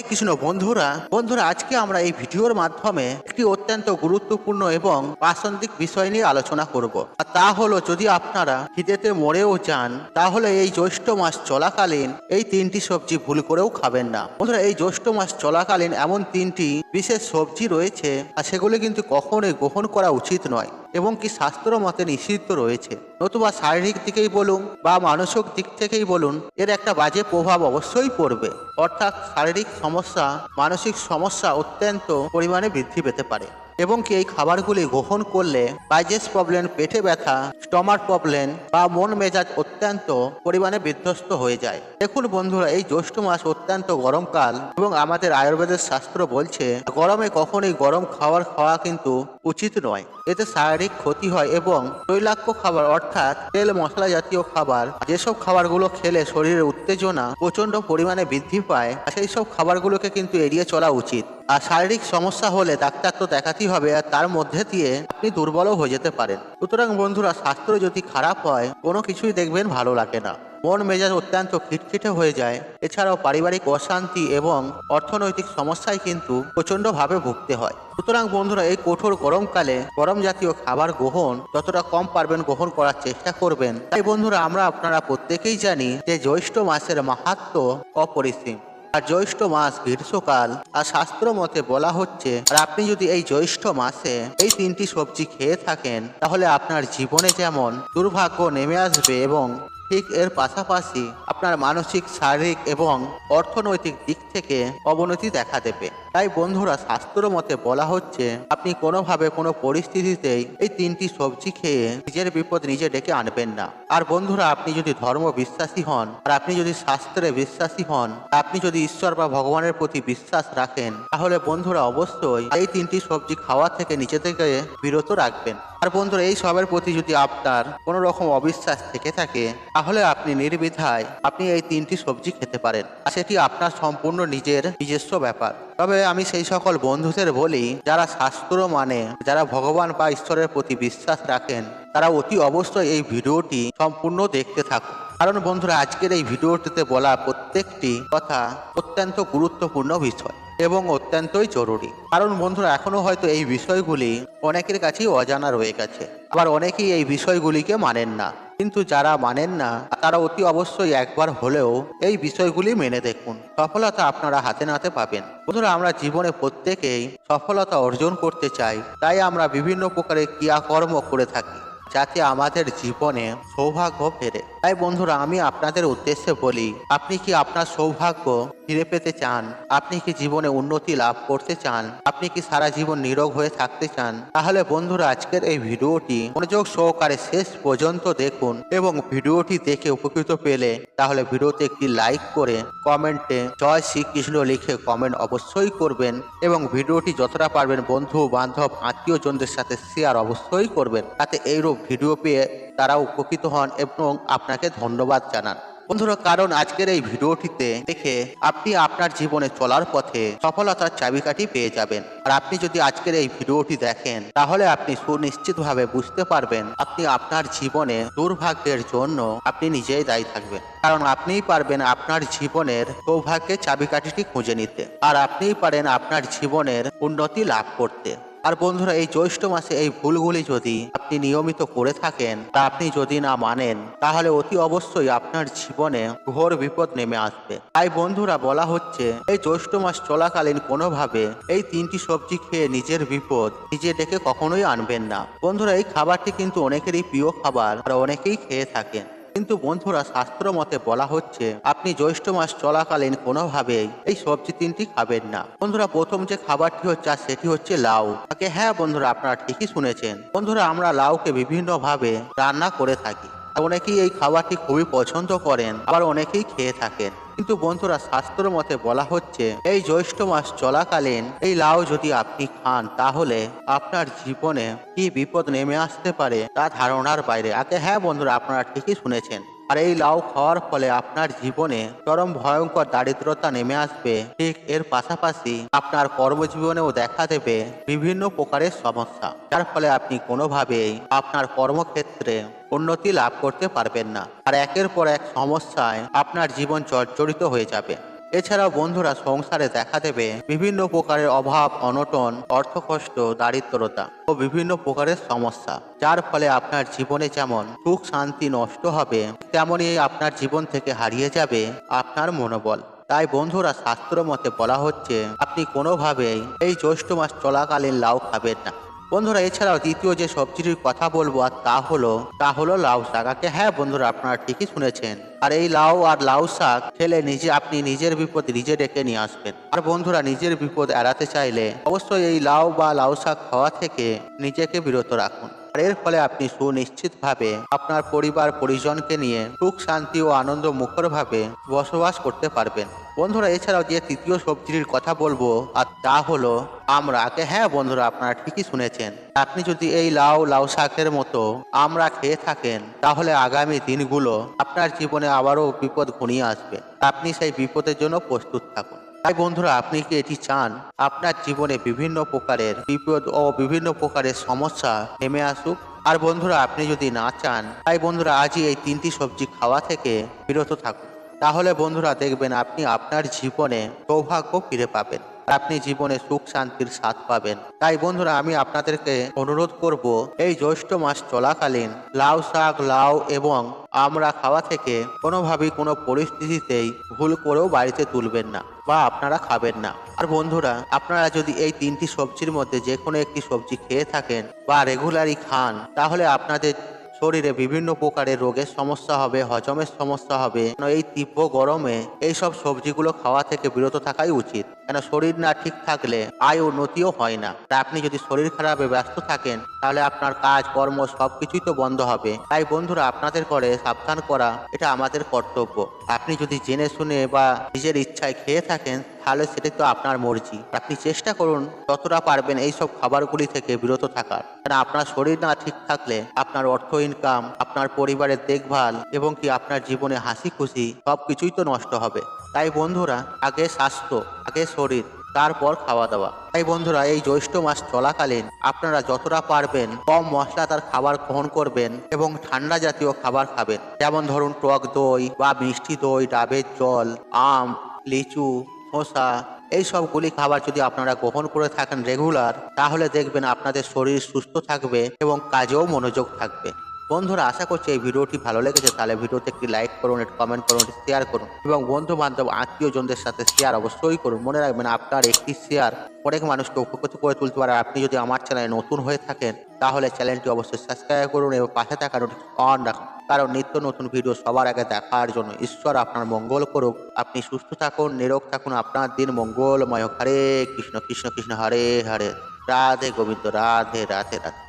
কৃষ্ণ বন্ধুরা বন্ধুরা আজকে আমরা এই ভিডিওর মাধ্যমে একটি অত্যন্ত গুরুত্বপূর্ণ এবং প্রাসঙ্গিক বিষয় নিয়ে আলোচনা করব। আর তা হলো, যদি আপনারা খিদেতে মরেও যান তাহলে এই জ্যৈষ্ঠ মাস চলাকালীন এই তিনটি সবজি ভুল করেও খাবেন না। বন্ধুরা, এই জ্যৈষ্ঠ মাস চলাকালীন এমন তিনটি বিশেষ সবজি রয়েছে আর সেগুলি কিন্তু কখনোই গ্রহণ করা উচিত নয় এবং কি শাস্ত্র মতে নিষিদ্ধ রয়েছে। নতুবা শারীরিক দিকেই বলুন বা মানসিক দিক থেকেই বলুন, এর একটা বাজে প্রভাব অবশ্যই পড়বে। অর্থাৎ শারীরিক সমস্যা, মানসিক সমস্যা অত্যন্ত পরিমাণে বৃদ্ধি পেতে পারে এবং কি এই খাবারগুলি গ্রহণ করলে ডাইজেস্ট প্রবলেম, পেটে ব্যথা, স্টমাক প্রবলেম বা মন মেজাজ অত্যন্ত পরিমাণে বিধ্বস্ত হয়ে যায়। দেখুন বন্ধুরা, এই জ্যৈষ্ঠ মাস অত্যন্ত গরমকাল এবং আমাদের আয়ুর্বেদের শাস্ত্র বলছে গরমে কখনোই গরম খাওয়া কিন্তু উচিত নয়। এতে শারীরিক ক্ষতি হয় এবং তৈলাক্ত খাবার অর্থাৎ তেল মশলা জাতীয় খাবার, যেসব খাবারগুলো খেলে শরীরের উত্তেজনা প্রচন্ড পরিমাণে বৃদ্ধি পায়, সেই সব খাবারগুলোকে কিন্তু এড়িয়ে চলা উচিত। আর শারীরিক সমস্যা হলে ডাক্তার তো দেখাতেই হবে, আর তার মধ্যে দিয়ে আপনি দুর্বলও হয়ে যেতে পারেন। সুতরাং বন্ধুরা, স্বাস্থ্য যদি খারাপ হয় কোনো কিছুই দেখবেন ভালো লাগে না, মন মেজাজ অত্যন্ত খিটখিটে হয়ে যায়। এছাড়াও পারিবারিক অশান্তি এবং অর্থনৈতিক সমস্যায় কিন্তু প্রচন্ডভাবে ভুগতে হয়। সুতরাং বন্ধুরা, এই কঠোর গরমকালে গরম জাতীয় খাবার গ্রহণ যতটা কম পারবেন গ্রহণ করার চেষ্টা করবেন। তাই বন্ধুরা, আপনারা প্রত্যেকেই জানি যে জ্যৈষ্ঠ মাসের মাহাত্ম্য অপরিসীম। আর জ্যৈষ্ঠ মাস গ্রীষ্মকাল, আর শাস্ত্র মতে বলা হচ্ছে আর আপনি যদি এই জ্যৈষ্ঠ মাসে এই তিনটি সবজি খেয়ে থাকেন তাহলে আপনার জীবনে যেমন দুর্ভাগ্য নেমে আসবে এবং ঠিক এর পাশাপাশি আপনার মানসিক, শারীরিক এবং অর্থনৈতিক দিক থেকে অবনতি দেখা দেবে। তাই বন্ধুরা, শাস্ত্র মতে বলা হচ্ছে আপনি কোনোভাবে কোনো পরিস্থিতিতেই এই তিনটি সবজি খেয়ে নিজের বিপদ নিজে ডেকে আনবেন না। আর বন্ধুরা, আপনি যদি ধর্ম বিশ্বাসী হন, আর আপনি যদি শাস্ত্রে বিশ্বাসী হন, আপনি যদি ঈশ্বর বা ভগবানের প্রতি বিশ্বাস রাখেন, তাহলে বন্ধুরা অবশ্যই এই তিনটি সবজি খাওয়া থেকে নিজে থেকে বিরত রাখবেন। আর বন্ধুরা, এই সবের প্রতি যদি আপনার কোনো রকম অবিশ্বাস থেকে থাকে তাহলে আপনি নির্দ্বিধায় আপনি এই তিনটি সবজি খেতে পারেন, আর সেটি আপনার সম্পূর্ণ নিজস্ব ব্যাপার। তবে আমি সেই সকল বন্ধুদের বলি যারা শাস্ত্র মানে, যারা ভগবান বা ঈশ্বরের প্রতি বিশ্বাস রাখেন, তারা অতি অবশ্যই এই ভিডিওটি সম্পূর্ণ দেখতে থাকুন। কারণ বন্ধুরা, আজকের এই ভিডিওটিতে বলা প্রত্যেকটি কথা অত্যন্ত গুরুত্বপূর্ণ বিষয় এবং অত্যন্তই জরুরি। কারণ বন্ধুরা, এখনো হয়তো এই বিষয়গুলি অনেকের কাছেই অজানা রয়ে গেছে, আবার অনেকেই এই বিষয়গুলিকে মানেন না। কিন্তু যারা মানেন না তারা অতি অবশ্যই একবার হলেও এই বিষয়গুলি মেনে দেখুন, সফলতা আপনারা হাতে নাতে পাবেন। বন্ধুরা, আমরা জীবনে প্রত্যেকেই সফলতা অর্জন করতে চাই, তাই আমরা বিভিন্ন প্রকারের ক্রিয়াকর্ম করে থাকি যাতে আমাদের জীবনে সৌভাগ্য ফেরে। তাই বন্ধুরা, আমি আপনাদের উদ্দেশ্যে বলি, আপনি কি আপনার সৌভাগ্য ফিরে পেতে চান? আপনি কি জীবনে উন্নতি লাভ করতে চান? আপনি কি সারা জীবন নিরোগ হয়ে থাকতে চান? তাহলে বন্ধুরা, আজকের এই ভিডিওটি মনোযোগ সহকারে শেষ পর্যন্ত দেখুন এবং ভিডিওটি দেখে উপকৃত পেলে তাহলে ভিডিওতে একটি লাইক করে কমেন্টে জয় শ্রীকৃষ্ণ লিখে কমেন্ট অবশ্যই করবেন এবং ভিডিওটি যতটা পারবেন বন্ধু বান্ধব আত্মীয়জনদের সাথে শেয়ার অবশ্যই করবেন, যাতে এইরূপ ভিডিও পেয়ে তারা উপকৃত হন এবং আপনাকে ধন্যবাদ জানান। বন্ধুরা, কারণ আজকের এই ভিডিওটিতে দেখে আপনি আপনার জীবনে চলার পথে সফলতার চাবিকাঠি পেয়ে যাবেন। আর আপনি যদি আজকের এই ভিডিওটি দেখেন তাহলে আপনি সুনিশ্চিতভাবে বুঝতে পারবেন আপনি আপনার জীবনে দুর্ভাগ্যের জন্য আপনি নিজেই দায়ী থাকবেন। কারণ আপনিই পারবেন আপনার জীবনের সৌভাগ্যের চাবিকাঠিটি খুঁজে নিতে, আর আপনিই পারেন আপনার জীবনের উন্নতি লাভ করতে। আর বন্ধুরা, এই জ্যৈষ্ঠ মাসে এই ভুলগুলি যদি আপনি নিয়মিত করে থাকেন, তা আপনি যদি না মানেন তাহলে অতি অবশ্যই আপনার জীবনে ঘোর বিপদ নেমে আসবে। তাই বন্ধুরা, বলা হচ্ছে এই জ্যৈষ্ঠ মাস চলাকালীন কোনোভাবে এই তিনটি সবজি খেয়ে নিজের বিপদ নিজে ডেকে কখনোই আনবেন না। বন্ধুরা, এই খাবারটি কিন্তু অনেকেরই প্রিয় খাবার আর অনেকেই খেয়ে থাকেন, কিন্তু বন্ধুরা, শাস্ত্র মতে বলা হচ্ছে আপনি জ্যৈষ্ঠ মাস চলাকালীন কোনোভাবেই এই সবজি তিনটি খাবেন না। বন্ধুরা, প্রথম যে খাবারটি হচ্ছে সেটি হচ্ছে লাউ। হ্যাঁ বন্ধুরা, আপনারা ঠিকই শুনেছেন। বন্ধুরা, আমরা লাউকে বিভিন্ন ভাবে রান্না করে থাকি, অনেকেই এই খাবারটি খুবই পছন্দ করেন, আবার অনেকেই খেয়ে থাকেন। কিন্তু বন্ধুরা, শাস্ত্র মতে বলা হচ্ছে এই জ্যৈষ্ঠ মাস চলাকালীন এই লাউ যদি আপনি খান তাহলে আপনার জীবনে কি বিপদ নেমে আসতে পারে তা ধারণার বাইরে। হ্যাঁ বন্ধুরা, আপনারা ঠিকই শুনেছেন। আর এই লাউ খাওয়ার ফলে আপনার জীবনে চরম ভয়ঙ্কর দারিদ্রতা নেমে আসবে। ঠিক এর পাশাপাশি আপনার কর্মজীবনেও দেখা দেবে বিভিন্ন প্রকারের সমস্যা, যার ফলে আপনি কোনোভাবেই আপনার কর্মক্ষেত্রে উন্নতি লাভ করতে পারবেন না, আর একের পর এক সমস্যায় আপনার জীবন জর্জরিত হয়ে যাবে। এছাড়াও বন্ধুরা সংসারে দেখা দেবে বিভিন্ন প্রকারের অভাব, অনটন, অর্থকষ্ট, দারিদ্রতা ও বিভিন্ন প্রকারের সমস্যা, যার ফলে আপনার জীবনে যেমন সুখ শান্তি নষ্ট হবে, তেমনই আপনার জীবন থেকে হারিয়ে যাবে আপনার মনোবল। তাই বন্ধুরা, শাস্ত্র মতে বলা হচ্ছে আপনি কোনোভাবেই এই জ্যৈষ্ঠ মাস চলাকালীন লাউ খাবেন না। বন্ধুরা, এছাড়াও দ্বিতীয় যে সবজিটির কথা বলবো আর তা হলো লাউ শাক। হ্যাঁ বন্ধুরা, আপনারা ঠিকই শুনেছেন। আর এই লাউ আর লাউ শাক খেলে আপনি নিজের বিপদ নিজে ডেকে নিয়ে আসবেন। আর বন্ধুরা, নিজের বিপদ এড়াতে চাইলে অবশ্যই এই লাউ বা লাউ শাক খাওয়া থেকে নিজেকে বিরত রাখুন। আর এর ফলে আপনি সুনিশ্চিতভাবে আপনার পরিবার পরিজনকে নিয়ে সুখ শান্তি ও আনন্দ মুখরভাবে বসবাস করতে পারবেন। বন্ধুরা, এছাড়াও যে তৃতীয় সবজির কথা বলবো আর তা হলো আমড়া। হ্যাঁ বন্ধুরা, আপনারা ঠিকই শুনেছেন। আপনি যদি এই লাউ শাকের মতো আমড়া খেয়ে থাকেন, তাহলে আগামী দিনগুলো আপনার জীবনে আবারও বিপদ ঘনিয়ে আসবে। আপনি সেই বিপদের জন্য প্রস্তুত থাকুন। তাই বন্ধুরা, আপনি কি এটি চান আপনার জীবনে বিভিন্ন প্রকারের বিপদ ও বিভিন্ন প্রকারের সমস্যা নেমে আসুক? আর বন্ধুরা, আপনি যদি না চান, তাই বন্ধুরা আজই এই তিনটি সবজি খাওয়া থেকে বিরত থাকুন। তাহলে বন্ধুরা দেখবেন আপনি আপনার জীবনে সৌভাগ্য ফিরে পাবেন। আপনি জীবনে সুখ শান্তির স্বাদ পাবেন। তাই বন্ধুরা, আমি আপনাদেরকে অনুরোধ করব, এই জ্যৈষ্ঠ মাস চলাকালীন লাউ শাক, লাউ এবং আমড়া খাওয়া থেকে কোনোভাবেই কোনো পরিস্থিতিতেই ভুল করেও বাড়িতে তুলবেন না বা আপনারা খাবেন না। আর বন্ধুরা, আপনারা যদি এই তিনটি সবজির মধ্যে যে কোনো একটি সবজি খেয়ে থাকেন বা রেগুলারই খান, তাহলে আপনাদের শরীরে বিভিন্ন প্রকারের রোগের সমস্যা হবে, হজমের সমস্যা হবে। এই তীব্র গরমে এইসব সবজিগুলো খাওয়া থেকে বিরত থাকাই উচিত। কেন শরীর না ঠিক থাকলে আয় উন্নতিও হয় না। তা আপনি যদি শরীর খারাপে ব্যস্ত থাকেন, তাহলে আপনার কাজ কর্ম সবকিছুই তো বন্ধ হবে। তাই বন্ধুরা, আপনাদের করে সাবধান করা এটা আমাদের কর্তব্য। আপনি যদি জেনে শুনে বা নিজের ইচ্ছায় খেয়ে থাকেন, তাহলে সেটা তো আপনার মর্জি। আপনি চেষ্টা করুন যতটা পারবেন এইসব খাবারগুলি থেকে বিরত থাকার। কারণ আপনার শরীর না ঠিক থাকলে আপনার অর্থ ইনকাম, আপনার পরিবারের দেখভাল এবং কি আপনার জীবনে হাসি খুশি সবকিছুই তো নষ্ট হবে। তাই বন্ধুরা, আগে স্বাস্থ্য, আগে শরীর, তারপর খাওয়া দাওয়া। তাই বন্ধুরা, এই জ্যৈষ্ঠ মাস চলাকালীন আপনারা যতটা পারবেন কম মশলাদার খাবার গ্রহণ করবেন এবং ঠান্ডা জাতীয় খাবার খাবেন। যেমন ধরুন টক দই বা মিষ্টি দই, ডাবের জল, আম, লিচু, শসা, এই সবগুলি খাবার যদি আপনারা গ্রহণ করে থাকেন রেগুলার, তাহলে দেখবেন আপনাদের শরীর সুস্থ থাকবে এবং কাজেও মনোযোগ থাকবে। বন্ধুরা, আশা করছি এই ভিডিওটি ভালো লেগেছে। তাহলে ভিডিওতে একটি লাইক করুন, একটি কমেন্ট করুন, একটি শেয়ার করুন এবং বন্ধু বান্ধব আত্মীয়জনদের সাথে শেয়ার অবশ্যই করুন। মনে রাখবেন, আপনার একটি শেয়ার অনেক মানুষকে উপকৃত করে তুলতে পারে। আপনি যদি আমার চ্যানেলে নতুন হয়ে থাকেন, তাহলে চ্যানেলটি অবশ্যই সাবস্ক্রাইব করুন এবং পাশে থাকা নোটিফিকেশন অন রাখুন। কারণ নিত্য নতুন ভিডিও সবার আগে দেখার জন্য। ঈশ্বর আপনার মঙ্গল করুক। আপনি সুস্থ থাকুন, নিরোগ থাকুন, আপনার দিন মঙ্গলময় হোক। হরে কৃষ্ণ কৃষ্ণ কৃষ্ণ হরে হরে, রাধে গোবিন্দ, রাধে রাধে রাধে।